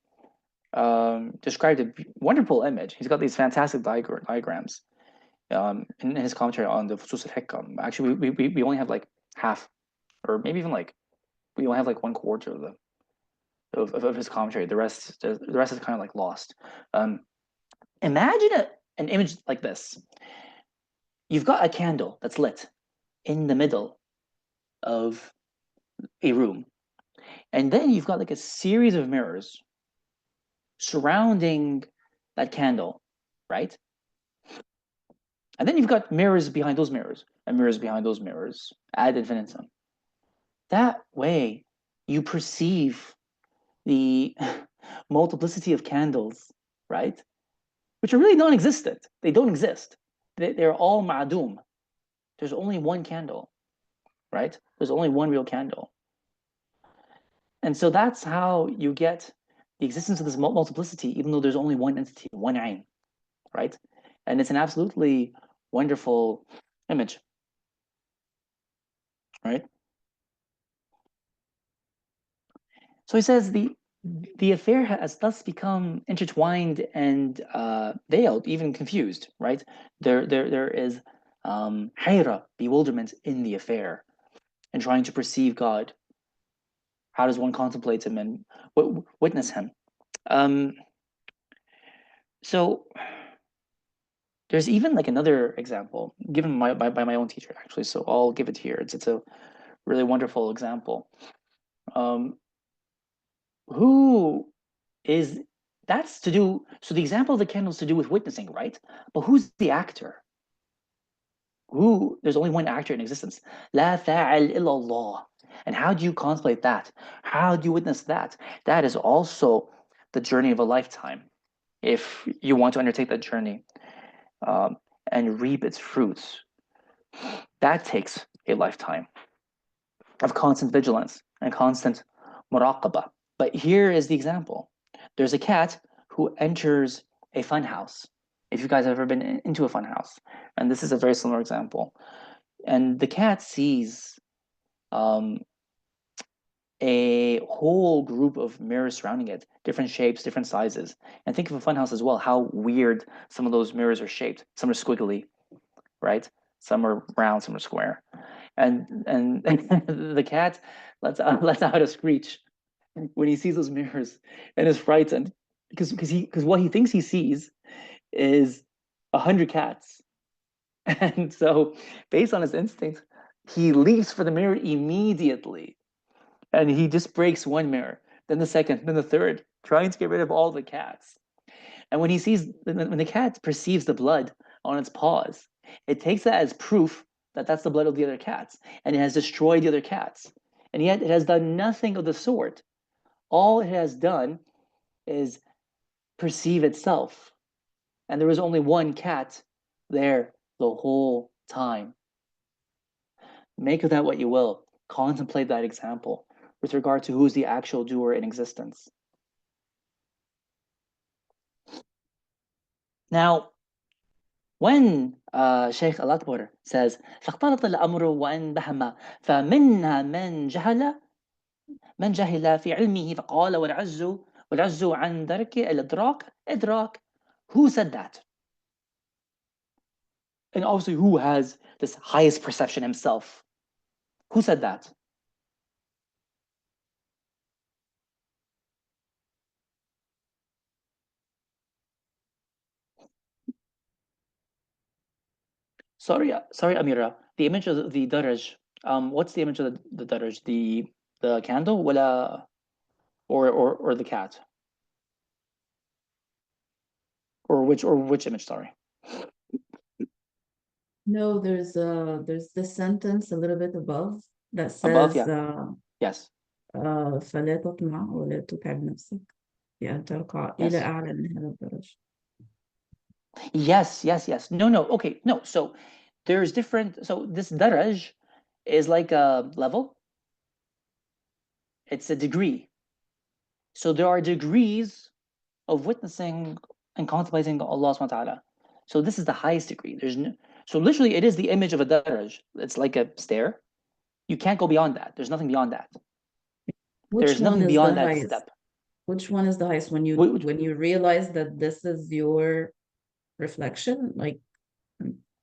described a wonderful image. He's got these fantastic diagrams in his commentary on the Fusus al-Hikam. Actually, we only have like half, or maybe even like we only have like 1/4 of his commentary. The rest is kind of like lost. Imagine an image like this. You've got a candle that's lit in the middle of a room, and then you've got like a series of mirrors surrounding that candle, right? And then you've got mirrors behind those mirrors and mirrors behind those mirrors ad infinitum. That way you perceive the multiplicity of candles, right? Which are really non-existent. They don't exist. They're all ma'adum. There's only one candle, right? There's only one real candle. And so that's how you get the existence of this multiplicity, even though there's only one entity, one ayn, right? And it's an absolutely wonderful image, right? So he says the affair has thus become intertwined and veiled, even confused, right? There is hayra, bewilderment in the affair, and trying to perceive God. How does one contemplate Him and witness Him? So there's even like another example given by my own teacher, actually. So I'll give it here. It's a really wonderful example. That's to do, so the example of the candle is to do with witnessing, right? But who's the actor? There's only one actor in existence. La fa'al illallah. And how do you contemplate that? How do you witness that? That is also the journey of a lifetime. If you want to undertake that journey and reap its fruits, that takes a lifetime of constant vigilance and constant muraqabah. But here is the example. There's a cat who enters a fun house. If you guys have ever been into a fun house, and this is a very similar example. And the cat sees a whole group of mirrors surrounding it, different shapes, different sizes. And think of a fun house as well, how weird some of those mirrors are shaped. Some are squiggly, right? Some are round, some are square. And the cat lets out a screech when he sees those mirrors and is frightened because what he thinks he sees is 100 cats. And so, based on his instinct, he leaps for the mirror immediately. And he just breaks one mirror, then the second, then the third, trying to get rid of all the cats. And when the cat perceives the blood on its paws, it takes that as proof that that's the blood of the other cats, and it has destroyed the other cats. And yet it has done nothing of the sort. All it has done is perceive itself. And there was only one cat there the whole time. Make of that what you will. Contemplate that example with regard to who's the actual doer in existence. Now, when Sheikh al-Akbar says فاختلط الأمر وانبهم فمنها من جهل في علمه فقال والعجز عن درك الإدراك إدراك. Who said that? And obviously, who has this highest perception himself? Who said that? Sorry, Amira. The image of the daraj. What's the image of the daraj? The candle, wala, or the cat, or which image? Sorry. No, there's this sentence a little bit above that Above, says yeah. Yes. فلا تطمع ولا تتعب نفسك بأن ترقى إلى Yes. أعلى من هذا الدرجة. Yes. No. Okay, no. So there's different. So this daraj is like a level. It's a degree. So there are degrees of witnessing and contemplating Allah subhanahu wa ta'ala. So this is the highest degree. So literally it is the image of a daraj. It's like a stair. You can't go beyond that. There's nothing beyond that. There's nothing beyond that step. Which one is the highest when you realize that this is your reflection, like,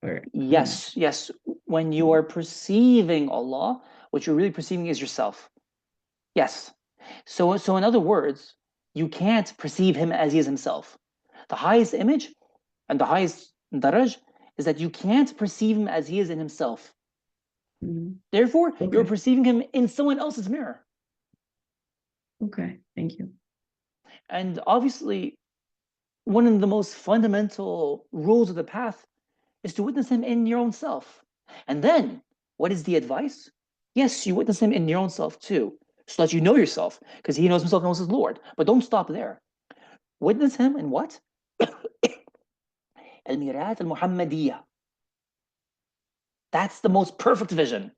or yes. When you are perceiving Allah, what you're really perceiving is yourself. Yes. So in other words, you can't perceive him as he is himself. The highest image and the highest daraj is that you can't perceive him as he is in himself. Therefore, you're perceiving him in someone else's mirror. Okay, thank you. And obviously, one of the most fundamental rules of the path is to witness him in your own self. And then, what is the advice? Yes, you witness him in your own self too, so that you know yourself, because he knows himself, knows his Lord. But don't stop there. Witness him in what? Al-Mirat al-Muhammadiyah. That's the most perfect vision.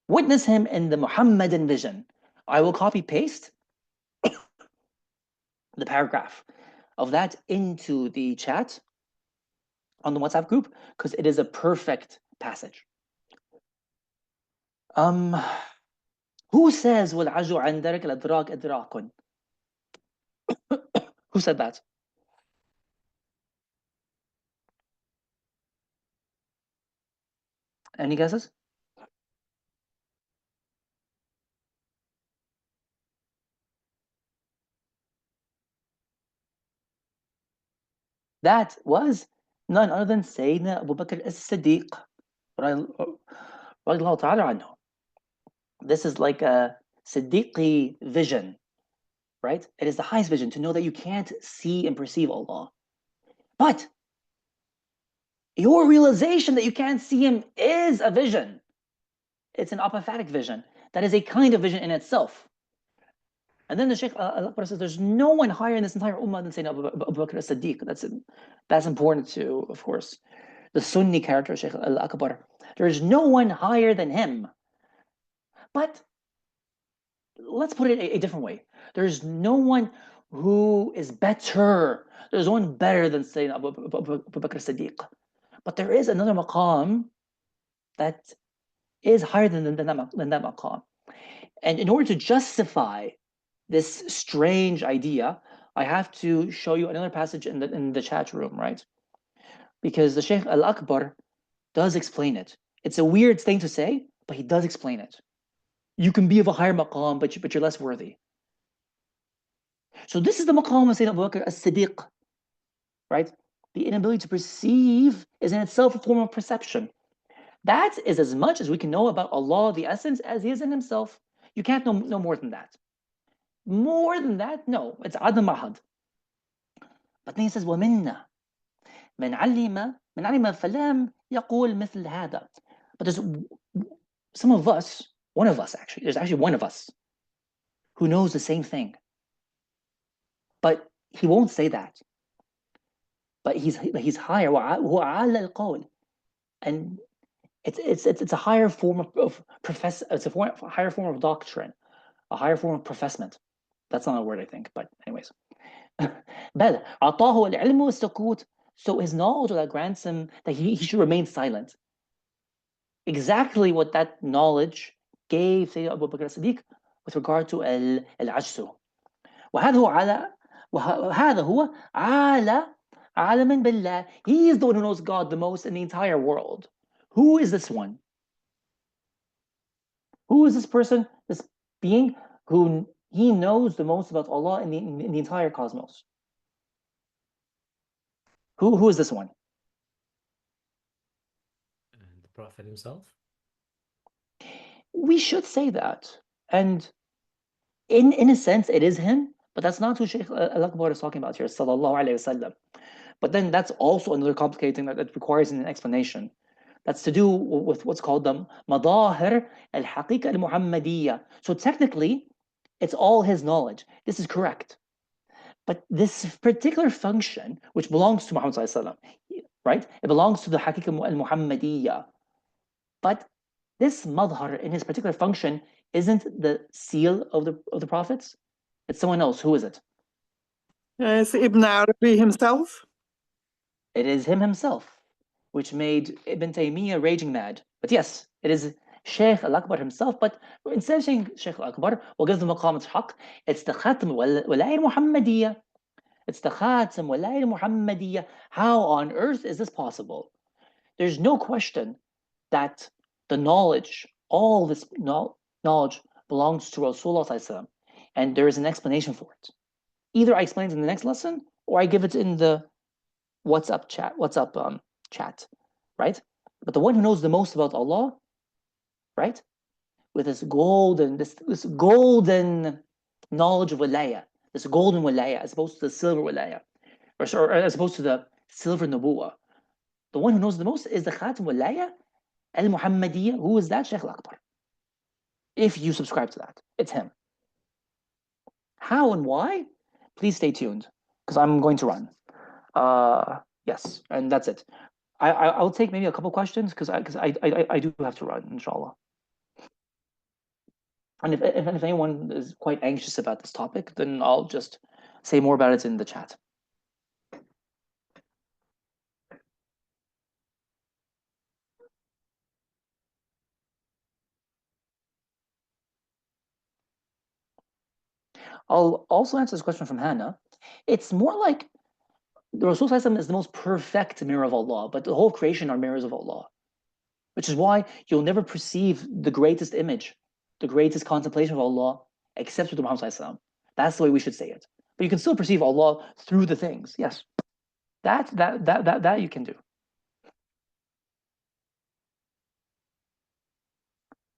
Witness him in the Muhammadan vision. I will copy paste the paragraph of that into the chat on the WhatsApp group because it is a perfect passage. Who says وَالْعَجْوَ عَنْ دَرَكِ الْأَدْرَاكِ إِدْرَاكٌ? Who said that? Any guesses? That was none other than Sayyidina Abu Bakr as-Siddiq. This is like a Siddiqi vision, right? It is the highest vision to know that you can't see and perceive Allah. But your realization that you can't see him is a vision. It's an apophatic vision. That is a kind of vision in itself. And then the Shaykh al-Akbar says, there's no one higher in this entire ummah than Sayyidina Abu Bakr as-Siddiq. That's important to, of course, the Sunni character, Shaykh al-Akbar. There's no one higher than him. But let's put it a different way. There's no one who is better. There's no one better than Sayyidina Abu Bakr as-Siddiq. But there is another maqam that is higher than that maqam. And in order to justify this strange idea, I have to show you another passage in the chat room, right? Because the Shaykh al-Akbar does explain it. It's a weird thing to say, but he does explain it. You can be of a higher maqam, but you're less worthy. So this is the maqam of Sayyidina Abu Bakr as-Siddiq, right? the inability to perceive is in itself a form of perception. That is as much as we can know about Allah, the essence, as He is in Himself. You can't know more than that. More than that, no, it's Adam Mahad. But then He says, وَمِنَّا مَنْ عَلِمَ فَلَمْ يَقُولْ مِثْلَ هَذَا. But there's some of us, one of us actually, there's actually one of us who knows the same thing. But he won't say that. But he's higher. وَعَلَى الْقَوْلِ. And it's a higher form of a higher form of doctrine, a higher form of professment. That's not a word, I think, but anyways. بل أعطاه العلم والسكوت. So his knowledge that grants him that he should remain silent. Exactly what that knowledge gave Sayyidina Abu Bakr as-Siddiq with regard to al-ajzu. وهذا هو عالم بالله. He is the one who knows God the most in the entire world. Who is this one? Who is this person, this being who he knows the most about Allah in the entire cosmos? Who is this one? The Prophet himself? We should say that. And in a sense, it is him, but that's not who Shaykh al-Akbar is talking about here, sallallahu alayhi wasallam. But then that's also another complicated thing that requires an explanation. That's to do with what's called the madahir al-haqiqa al-muhammadiyya. So technically, it's all his knowledge. This is correct. But this particular function, which belongs to Muhammad sallallahu alaihi wasallam, right? It belongs to the haqiqa al-muhammadiyya. But this madhar in his particular function isn't the seal of the prophets. It's someone else. Who is it? It's Ibn Arabi himself. It is him himself, which made Ibn Taymiyyah raging mad. But yes, it is Shaykh al-Akbar himself. But instead of saying Shaykh al-Akbar, we'll give the maqam its haqq. It's the khatam wal-ayy muhammadiyya. It's the khatam wal-ayy muhammadiyya. How on earth is this possible? There's no question that the knowledge, all this knowledge belongs to Rasulullah, and there is an explanation for it. Either I explain it in the next lesson, or I give it in the WhatsApp chat, right? But the one who knows the most about Allah, right, with this golden knowledge of wilaya, this golden wilaya, as opposed to the silver wilaya, or as opposed to the silver nubuwa, the one who knows the most is the khatam wilaya al-Muhammadiyya. Who is that? Shaykh al-Akbar. If you subscribe to that, it's him. How and why? Please stay tuned, because I'm going to run. Yes, and that's it. I'll take maybe a couple questions because I do have to run, inshallah. And if anyone is quite anxious about this topic, then I'll just say more about it in the chat. I'll also answer this question from Hannah. It's more like the Rasul is the most perfect mirror of Allah, but the whole creation are mirrors of Allah, which is why you'll never perceive the greatest image, the greatest contemplation of Allah, except with Muhammad. That's the way we should say it. But you can still perceive Allah through the things. Yes, that you can do.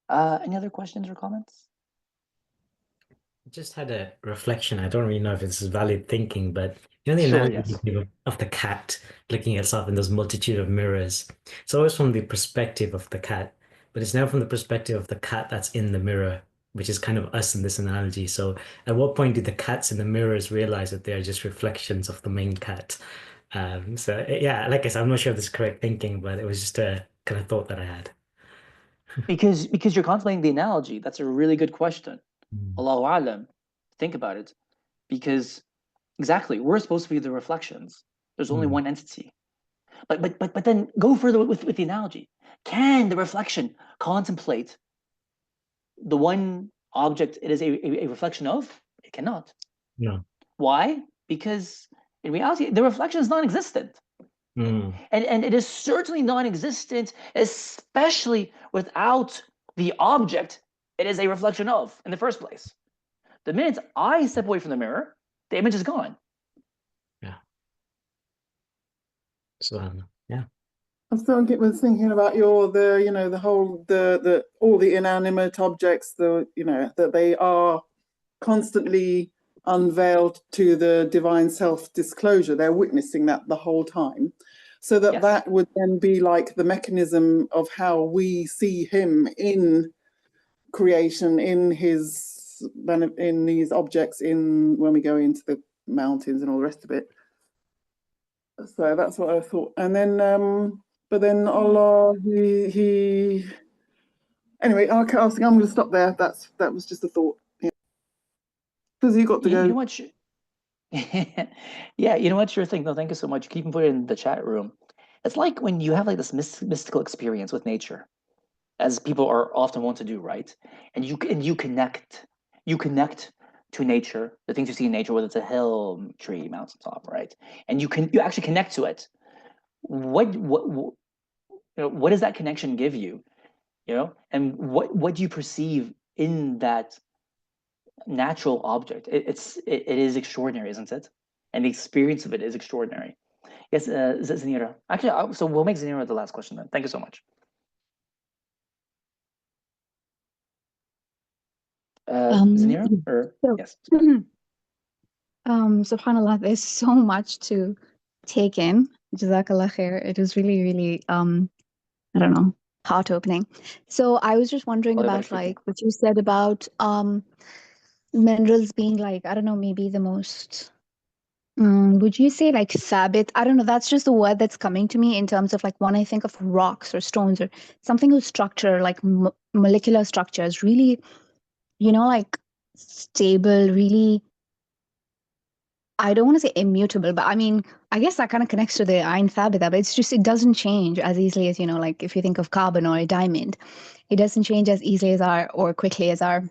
Any other questions or comments? Just had a reflection. I don't really know if this is valid thinking, but you know the Sure, analogy of the cat looking at itself in those multitude of mirrors. It's always from the perspective of the cat, but it's now from the perspective of the cat that's in the mirror, which is kind of us in this analogy. So at what point do the cats in the mirrors realize that they are just reflections of the main cat? So yeah, like I said, I'm not sure if this is correct thinking, but it was just a kind of thought that I had. Because you're contemplating the analogy. That's a really good question. Allahu Alam. Think about it. Because exactly, we're supposed to be the reflections. There's only one entity. But then go further with the analogy. Can the reflection contemplate the one object it is a reflection of? It cannot. No. Why? Because in reality, the reflection is non-existent. And it is certainly non-existent, especially without the object it is a reflection of in the first place. The minute I step away from the mirror, the image is gone. Yeah. Subhanallah. Yeah. I was thinking about all the inanimate objects, that they are constantly unveiled to the divine self-disclosure. They're witnessing that the whole time. So that would then be like the mechanism of how we see him in creation, in these objects, when we go into the mountains and all the rest of it. So that's what I thought. And then but then Allah, he anyway, I'm going to stop there. That was just a thought. Yeah. Because you got to go. You know what? Yeah, you know what? Sure thing. No, thank you so much. Keep putting it in the chat room. It's like when you have like this mystical experience with nature, as people are often want to do, right? And you connect to nature, the things you see in nature, whether it's a hill, tree, mountaintop, right? And you actually connect to it. What does that connection give you? And what do you perceive in that natural object? It is extraordinary, isn't it? And the experience of it is extraordinary. Yes, Zanira. Actually, so we'll make Zanira the last question then. Thank you so much. Zanira, or yes. Subhanallah, there's so much to take in. Jazakallah khair. It was really, really, I don't know, heart-opening. So I was just wondering about like what you said about minerals being like, I don't know, maybe the most, would you say like thabit? I don't know, that's just the word that's coming to me in terms of like when I think of rocks or stones or something whose structure, like molecular structure is really, like stable, really, I don't want to say immutable, but I mean, I guess that kind of connects to the Ain Thabita, but it's just, it doesn't change as easily as, like if you think of carbon or a diamond, it doesn't change as easily as or quickly as our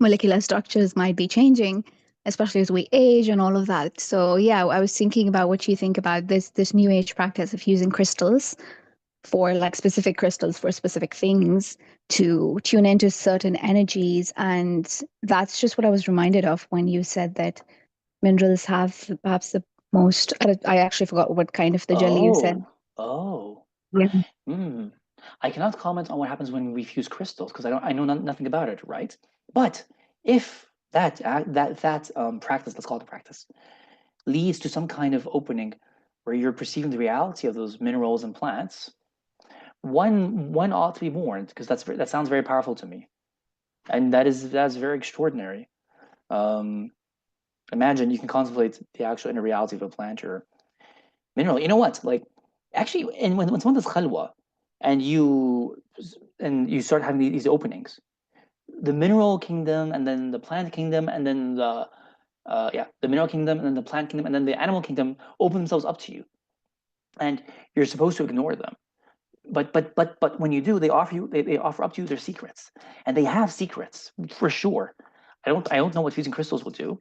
molecular structures might be changing, especially as we age and all of that. So yeah, I was thinking about what you think about this new age practice of using crystals for like specific crystals for specific things to tune into certain energies. And that's just what I was reminded of when you said that minerals have perhaps the most, I actually forgot what kind of the jelly you said. Yeah. I cannot comment on what happens when we fuse crystals because I know nothing about it, right? But if that practice, let's call it a practice, leads to some kind of opening where you're perceiving the reality of those minerals and plants, one ought to be warned because that sounds very powerful to me, and that's very extraordinary. Imagine you can contemplate the actual inner reality of a plant or mineral. You know what? Like, actually, when someone does khalwa, and you start having these openings, the mineral kingdom, and then the plant kingdom, and then the mineral kingdom, and then the plant kingdom, and then the animal kingdom open themselves up to you, and you're supposed to ignore them. But when you do, they offer up to you their secrets, and they have secrets for sure. I don't know what fusing crystals will do,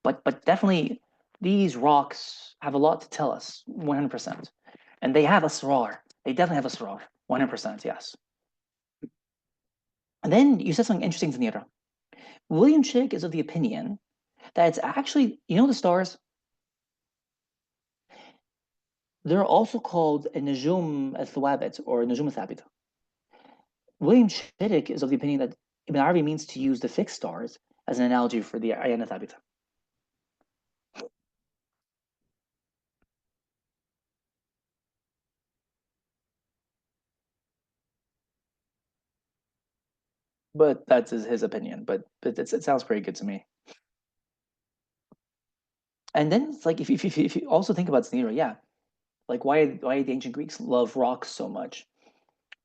but definitely these rocks have a lot to tell us, 100%, and they have asrar. They definitely have asrar, 100%. Yes. And then you said something interesting, Zanira. William Chig is of the opinion that it's actually, the stars, they're also called a Najum al-Thawabit or Najum al-Thabita. William Chig is of the opinion that Ibn Arabi means to use the fixed stars as an analogy for the Ayan al-Thabita. But that's his opinion. But it sounds pretty good to me. And then it's like if you also think about Zanira, yeah, like why the ancient Greeks love rocks so much,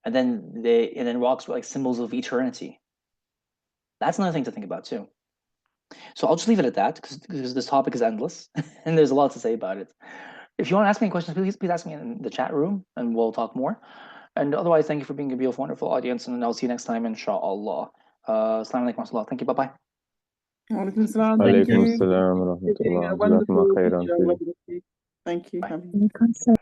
and then rocks were like symbols of eternity. That's another thing to think about too. So I'll just leave it at that because this topic is endless and there's a lot to say about it. If you want to ask me any questions, please ask me in the chat room and we'll talk more. And otherwise, thank you for being a beautiful, wonderful audience, and I'll see you next time, inshallah. Assalamu alaikum warahmatullah. Thank you. Bye-bye. Walaikum salam. Alaikum salam wa rahmatullah. Wonderful. Thank you. Bye. Alaikum salam.